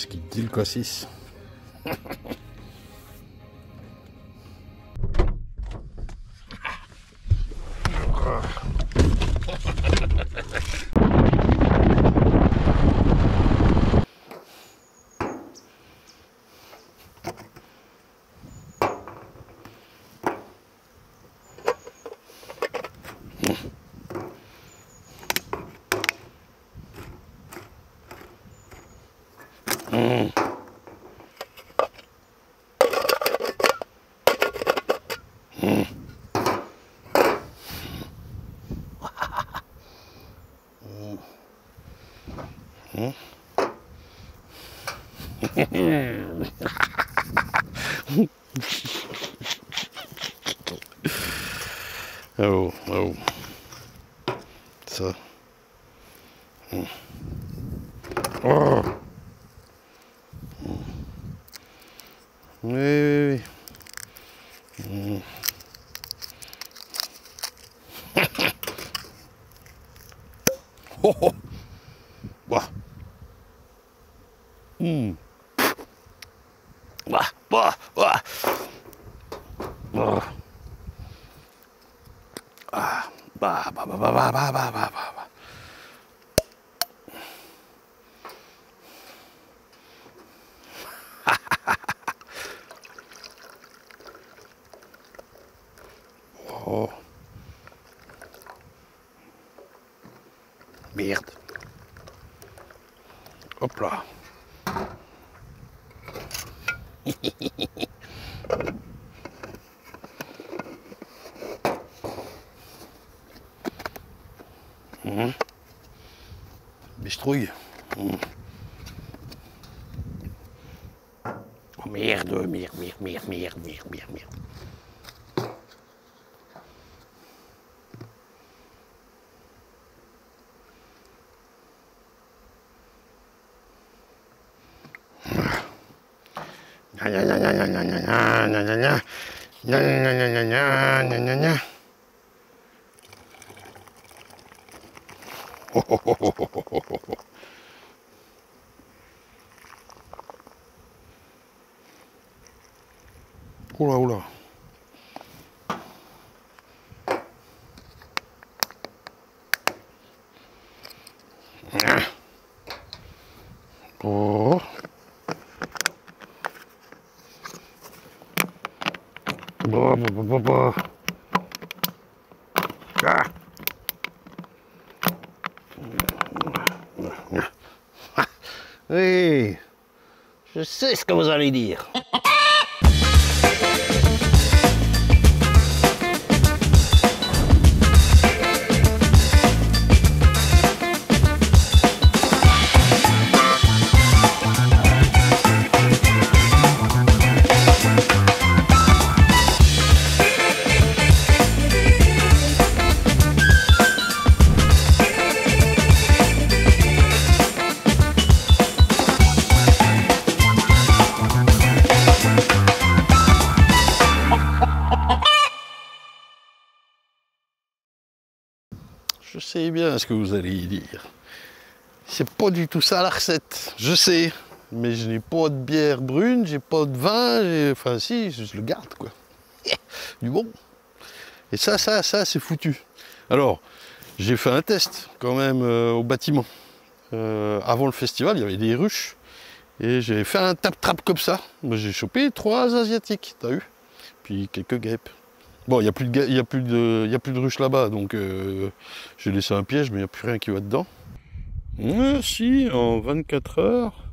Qu'est-ce qu'il dit le cassis? Oh, oh. Ça. Oh. Oui, oui, oui. Oh, oh. Bah. Bah, bah, bah. Bah. Ah, bah, bah, bah, bah, bah, bah, bah, bah, bah. Oh. Merde. Hop là. Bistrouille. Oh merde, merde, merde, merde, merde, merde, merde, merde. Oh, oh, oh, oh, oh, oh, oh. Oula, oula. Oh. Bah, bah, bah, bah, bah. Ah. Oui, je sais ce que vous allez dire. Je sais bien ce que vous allez y dire. C'est pas du tout ça la recette, je sais. Mais je n'ai pas de bière brune, j'ai pas de vin, enfin si, je le garde quoi. Du bon. Et ça c'est foutu. Alors, j'ai fait un test quand même au bâtiment. Avant le festival, il y avait des ruches. Et j'ai fait un tap-trap comme ça. J'ai chopé 3 asiatiques, t'as vu? Puis quelques guêpes. Bon, il n'y a plus de ruches là-bas, donc j'ai laissé un piège, mais il n'y a plus rien qui va dedans. Si, en 24 heures,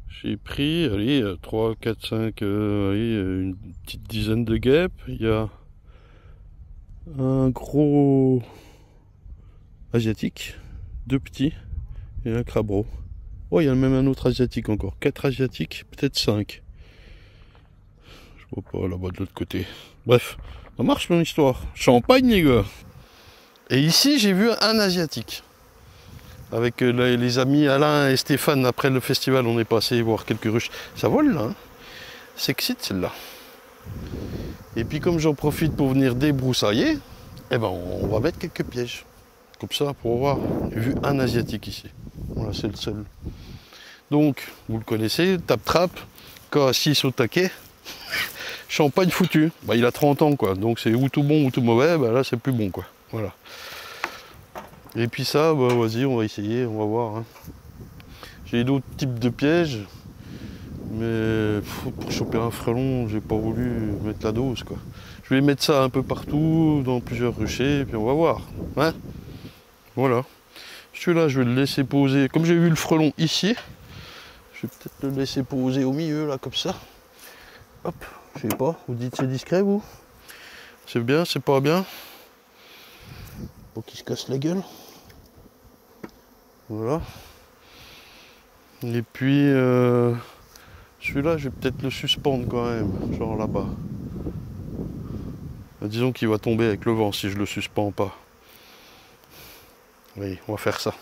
j'ai pris, allez, 3, 4, 5, allez, une petite dizaine de guêpes. Il y a un gros asiatique, 2 petits, et un crabeau. Oh, il y a même un autre asiatique encore, 4 asiatiques, peut-être 5. Je vois pas là-bas de l'autre côté. Bref, ça marche mon histoire. Champagne les gars. Et ici j'ai vu un asiatique. Avec les amis Alain et Stéphane, après le festival, on est passé voir quelques ruches. Ça vole là, hein. C'est excite celle-là. Et puis comme j'en profite pour venir débroussailler, eh ben on va mettre quelques pièges. Comme ça pour voir. J'ai vu un asiatique ici. Voilà, c'est le seul. Donc, vous le connaissez, tape-trappe, K6 au taquet, champagne foutu. Bah, il a 30 ans, quoi. Donc, c'est ou tout bon ou tout mauvais. Bah, là, c'est plus bon, quoi. Voilà. Et puis ça, bah, vas-y, on va essayer, on va voir. Hein. J'ai d'autres types de pièges. Mais pour choper un frelon, j'ai pas voulu mettre la dose, quoi. Je vais mettre ça un peu partout, dans plusieurs ruchers, et puis on va voir. Hein, voilà. Celui-là, je vais le laisser poser. Comme j'ai vu le frelon ici, je vais peut-être le laisser poser au milieu, là, comme ça. Hop, je sais pas, vous dites c'est discret, vous? C'est bien, c'est pas bien? Faut qu'il se casse la gueule. Voilà. Et puis, celui-là, je vais peut-être le suspendre quand même, genre là-bas. Disons qu'il va tomber avec le vent si je le suspends pas. Oui, on va faire ça.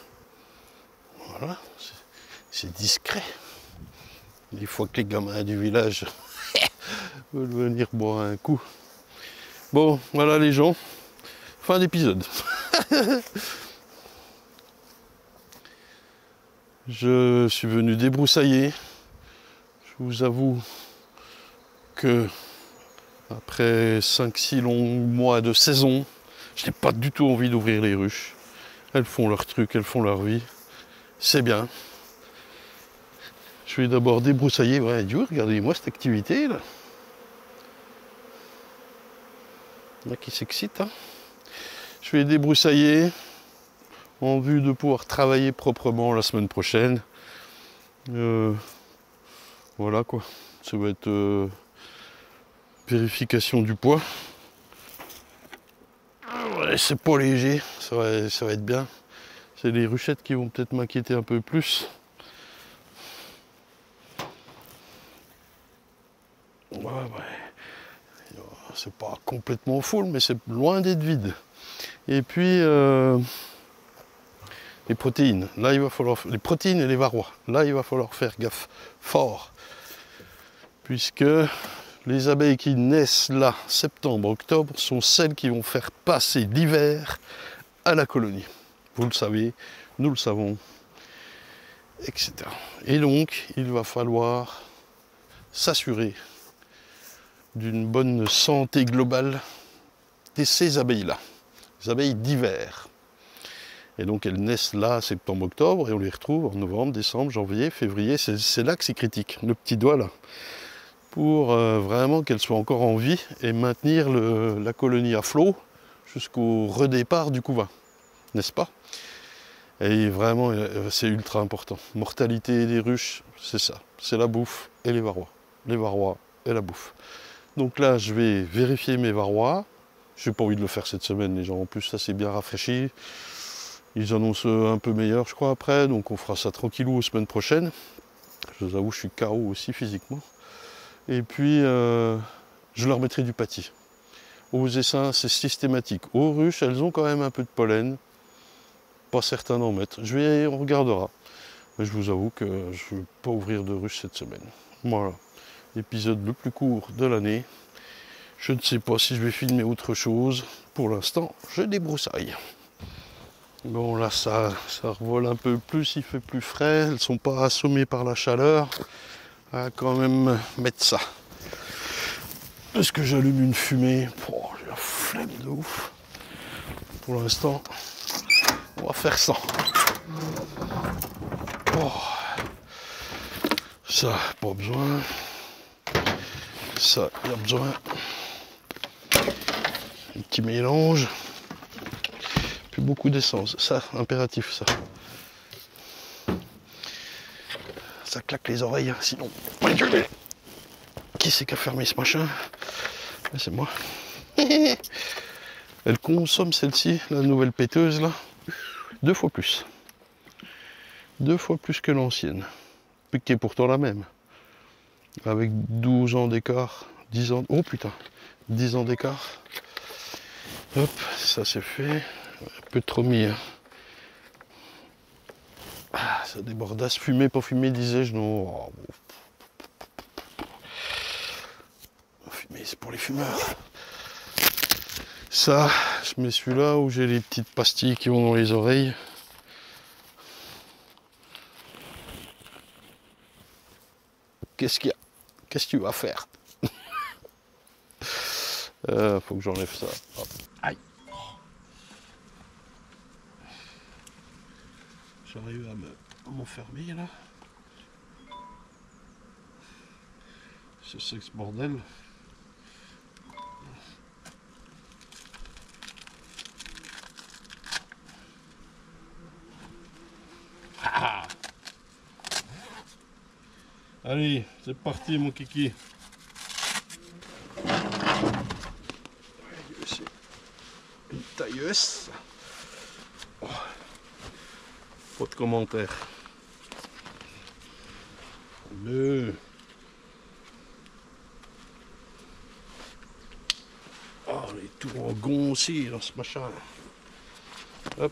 Voilà, c'est discret. Des fois que les gamins du village veulent venir boire un coup. Bon, voilà les gens. Fin d'épisode. Je suis venu débroussailler. Je vous avoue que après 5-6 longs mois de saison, je n'ai pas du tout envie d'ouvrir les ruches. Elles font leur truc, elles font leur vie. C'est bien. Je vais d'abord débroussailler. Ouais, Dieu, regardez-moi cette activité là. Il y en a qui s'excitent. Hein. Je vais débroussailler en vue de pouvoir travailler proprement la semaine prochaine. Voilà quoi. Ça va être vérification du poids. Ouais, c'est pas léger, ça va être bien. C'est les ruchettes qui vont peut-être m'inquiéter un peu plus. Ouais. C'est pas complètement full, mais c'est loin d'être vide. Et puis les protéines. Là, il va falloir les protéines et les varrois. Là, il va falloir faire gaffe fort, puisque les abeilles qui naissent là, septembre, octobre, sont celles qui vont faire passer l'hiver à la colonie. Vous le savez, nous le savons, etc. Et donc, il va falloir s'assurer d'une bonne santé globale de ces abeilles-là, les abeilles d'hiver. Et donc elles naissent là, septembre-octobre, et on les retrouve en novembre, décembre, janvier, février. C'est là que c'est critique, le petit doigt là, pour vraiment qu'elles soient encore en vie et maintenir la colonie à flot jusqu'au redépart du couvain, n'est-ce pas? Et vraiment, c'est ultra important. Mortalité des ruches, c'est ça, c'est la bouffe et les varrois. Les varrois et la bouffe. Donc là, je vais vérifier mes varrois. Je n'ai pas envie de le faire cette semaine, les gens. En plus, ça s'est bien rafraîchi. Ils annoncent un peu meilleur, je crois, après. Donc on fera ça tranquillou la semaine prochaine. Je vous avoue, je suis KO aussi physiquement. Et puis, je leur mettrai du pâtis. Aux essaims, c'est systématique. Aux ruches, elles ont quand même un peu de pollen. Pas certain d'en mettre. On regardera. Mais je vous avoue que je ne vais pas ouvrir de ruches cette semaine. Voilà. L'épisode le plus court de l'année. Je ne sais pas si je vais filmer autre chose. Pour l'instant, je débroussaille. Bon, là, ça revole un peu plus, il fait plus frais. Elles ne sont pas assommées par la chaleur. On va quand même mettre ça. Est-ce que j'allume une fumée? Oh, j'ai la flemme de ouf. Pour l'instant, on va faire ça. Oh. Ça, pas besoin. Ça, il y a besoin. Un petit mélange. Plus beaucoup d'essence. Ça, impératif, ça. Ça claque les oreilles, hein, sinon. Qui c'est qui a fermé ce machin? C'est moi. Elle consomme celle-ci, la nouvelle péteuse là, 2 fois plus. 2 fois plus que l'ancienne. Qui est pourtant la même. Avec 12 ans d'écart. 10 ans. Oh putain! 10 ans d'écart. Hop, ça c'est fait. Un peu trop mis. Hein. Ah, ça débordasse. Fumer, pas fumer, disais-je. Non. Oh, bon. Fumer, c'est pour les fumeurs. Ça, je mets celui-là où j'ai les petites pastilles qui vont dans les oreilles. Qu'est-ce qu'il y a? Qu'est-ce que tu vas faire? Faut que j'enlève ça. Hop. Aïe. J'arrive à m'enfermer là. C'est ça que ce bordel. Ah. Allez, c'est parti mon kiki. C'est une tailleuse. Oh. Pas de commentaires. Le... Oh, les tours en gond aussi dans ce machin. Hop.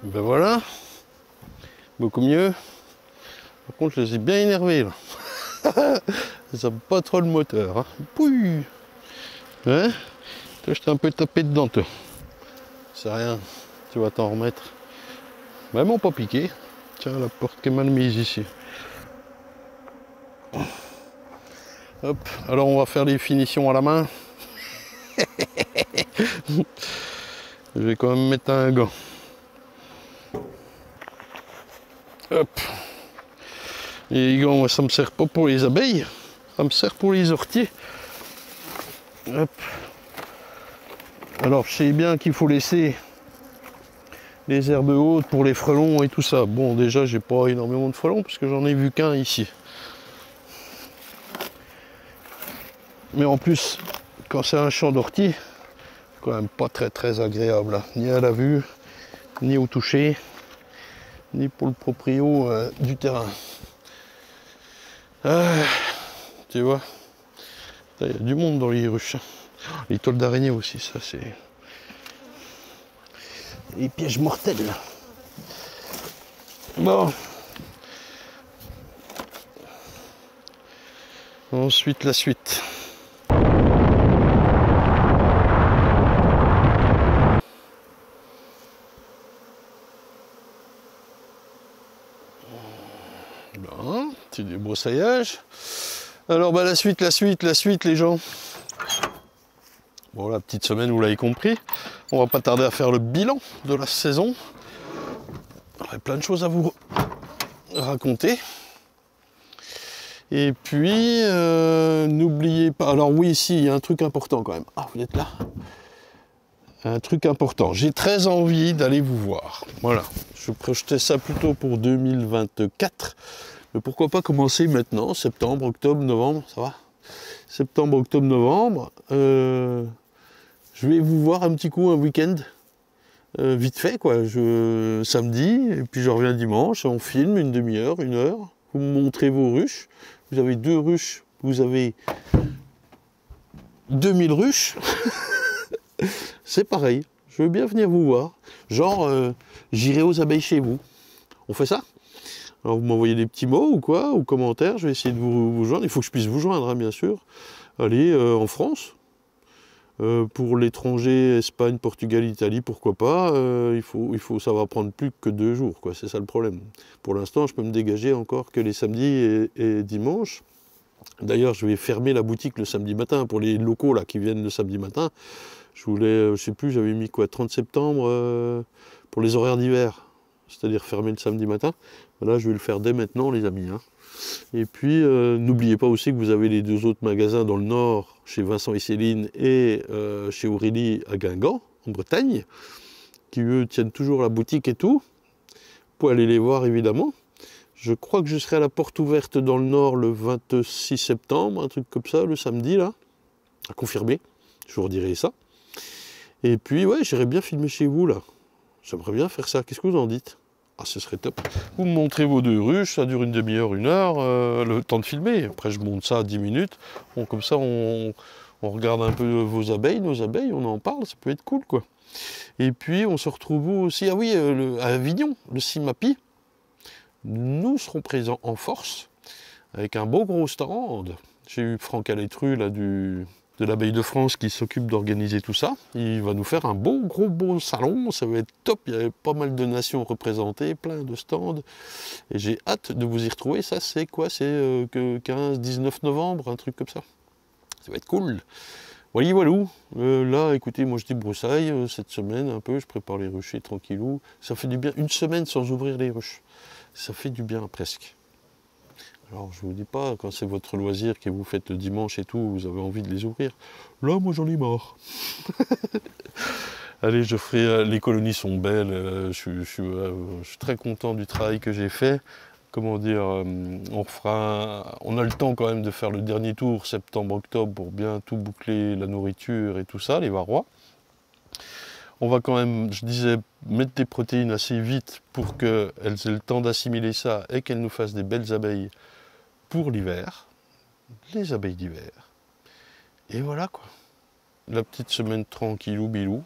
Ben voilà, beaucoup mieux. Par contre, je les ai bien énervés là. Ça n'a pas trop le moteur. Hein. Pouille. Hein? Toi, je t'ai un peu tapé dedans, toi. C'est rien, tu vas t'en remettre. Vraiment pas piqué. Tiens, la porte qui est mal mise ici. Hop, alors on va faire les finitions à la main. Je vais quand même mettre un gant. Hop. Les gants, moi, ça me sert pas pour les abeilles, ça me sert pour les orties. Hop. Alors je sais bien qu'il faut laisser les herbes hautes pour les frelons et tout ça. Bon, déjà j'ai pas énormément de frelons parce que j'en ai vu qu'un ici. Mais en plus, quand c'est un champ d'ortie, c'est quand même pas très agréable, hein. Ni à la vue, ni au toucher, ni pour le proprio du terrain. Tu vois, il y a du monde dans les ruches. Les tôles d'araignée aussi, ça c'est... Les pièges mortels. Bon. Ensuite, la suite. Bon, petit débroussaillage. Alors bah la suite les gens. Bon la petite semaine vous l'avez compris. On va pas tarder à faire le bilan de la saison. J'aurai plein de choses à vous raconter. Et puis n'oubliez pas. Alors oui ici il y a un truc important quand même. Ah vous êtes là. Un truc important. J'ai très envie d'aller vous voir. Voilà. Je projetais ça plutôt pour 2024. Mais pourquoi pas commencer maintenant, septembre, octobre, novembre, ça va? Septembre, octobre, novembre. Je vais vous voir un petit coup un week-end. Vite fait, quoi. Samedi, et puis je reviens dimanche, on filme une demi-heure, une heure. Vous me montrez vos ruches. Vous avez 2 ruches, vous avez 2000 ruches. C'est pareil. Je veux bien venir vous voir. Genre, j'irai aux abeilles chez vous. On fait ça? Alors vous m'envoyez des petits mots ou quoi, ou commentaires, je vais essayer de vous joindre. Il faut que je puisse vous joindre, hein, bien sûr. Allez, en France. Pour l'étranger, Espagne, Portugal, Italie, pourquoi pas. Ça va prendre plus que 2 jours, quoi. C'est ça le problème. Pour l'instant, je peux me dégager encore que les samedis et dimanches. D'ailleurs, je vais fermer la boutique le samedi matin pour les locaux là qui viennent le samedi matin. Je voulais, je sais plus, j'avais mis quoi, 30 septembre pour les horaires d'hiver, c'est-à-dire fermer le samedi matin. Là, je vais le faire dès maintenant, les amis. Hein. Et puis, n'oubliez pas aussi que vous avez les 2 autres magasins dans le nord, chez Vincent et Céline, et chez Aurélie à Guingamp, en Bretagne, qui eux tiennent toujours la boutique et tout. Vous pouvez aller les voir, évidemment. Je crois que je serai à la porte ouverte dans le nord le 26 septembre, un truc comme ça, le samedi, là, à confirmer. Je vous redirai ça. Et puis, ouais, j'irais bien filmer chez vous, là. J'aimerais bien faire ça. Qu'est-ce que vous en dites? Ah, ce serait top. Vous me montrez vos 2 ruches, ça dure une demi-heure, 1 heure, le temps de filmer. Après, je monte ça à 10 minutes. Bon, comme ça, on regarde un peu vos abeilles, nos abeilles, on en parle, ça peut être cool, quoi. Et puis, on se retrouve aussi, ah oui, à Avignon, le CIMAPI. Nous serons présents en force, avec un beau gros stand. J'ai eu Franck Alétru, là, de l'Abeille de France, qui s'occupe d'organiser tout ça. Il va nous faire un beau salon, ça va être top. Il y a pas mal de nations représentées, plein de stands. Et j'ai hâte de vous y retrouver. Ça, c'est quoi? C'est que 15-19 novembre, un truc comme ça. Ça va être cool. Voilà, voilou. Là, écoutez, moi je débroussaille cette semaine un peu, je prépare les ruchers tranquillou. Ça fait du bien. Une semaine sans ouvrir les ruches. Ça fait du bien presque. Alors je vous dis pas, quand c'est votre loisir que vous faites le dimanche et tout, vous avez envie de les ouvrir. Là, moi j'en ai marre. Allez, je ferai. Les colonies sont belles. Je suis très content du travail que j'ai fait. Comment dire, on a le temps quand même de faire le dernier tour, septembre-octobre, pour bien tout boucler, la nourriture et tout ça, les varrois. On va quand même, je disais, mettre des protéines assez vite pour qu'elles aient le temps d'assimiler ça et qu'elles nous fassent des belles abeilles pour l'hiver, les abeilles d'hiver. Et voilà quoi. La petite semaine tranquillou bilou,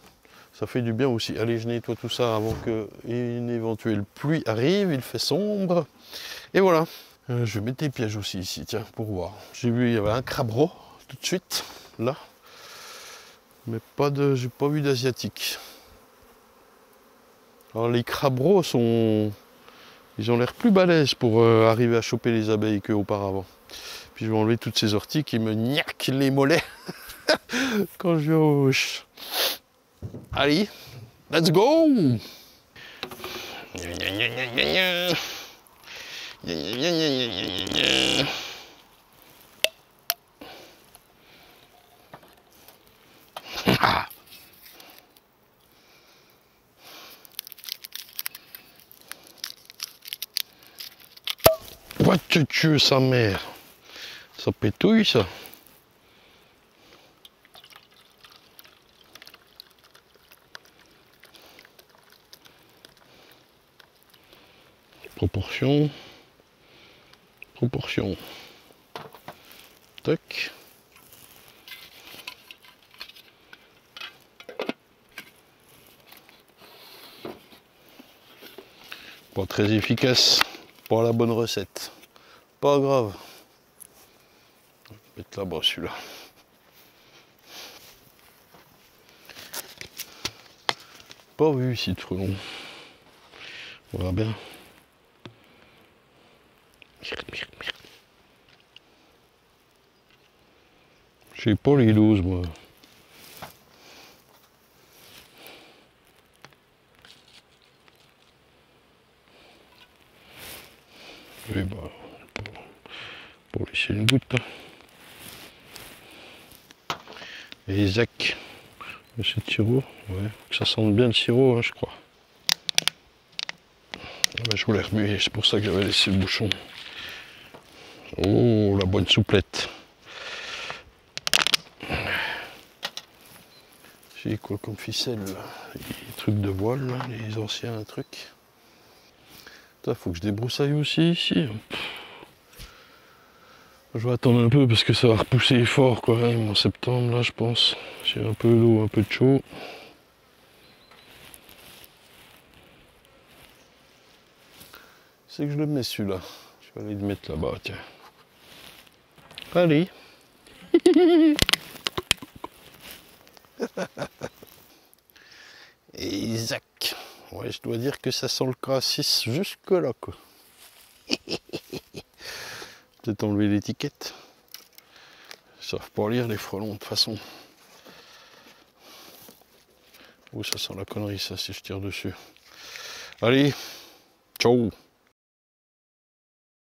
ça fait du bien aussi. Allez, je nettoie tout ça avant qu'une éventuelle pluie arrive, il fait sombre. Et voilà. Je vais mettre des pièges aussi ici, tiens, pour voir. J'ai vu, il y avait un crabreau tout de suite, là. Mais j'ai pas vu d'asiatique. Alors les crabreaux ils ont l'air plus balèzes pour arriver à choper les abeilles qu'auparavant. Puis je vais enlever toutes ces orties qui me niaquent les mollets quand je vais aux ruches. Allez, let's go! What tu tues sa mère? Ça pétouille ça. Proportion. Proportion. Tac. Pas très efficace. Pas la bonne recette. Pas grave. Je vais mettre là-bas celui-là. Pas vu ici de frelon. On verra bien. J'ai pas les doses moi. Oui bah pour laisser une goutte. Et Zach, ce sirop, ouais, que ça sente bien le sirop, hein, je crois. Ah bah, je voulais remuer, c'est pour ça que j'avais laissé le bouchon. Oh, la bonne souplette. J'ai quoi comme ficelle là? Les trucs de voile, là, les anciens trucs. Il faut que je débroussaille aussi ici. Je vais attendre un peu parce que ça va repousser fort quand même en septembre là je pense. J'ai un peu d'eau, un peu de chaud. C'est que je le mets celui-là. Je vais aller le mettre là-bas, tiens. Allez. Et Isaac. Ouais, je dois dire que ça sent le cassis jusque là quoi. Peut-être enlever l'étiquette. Ils savent pas lire les frelons de toute façon. Oh, ça sent la connerie ça si je tire dessus. Allez, ciao.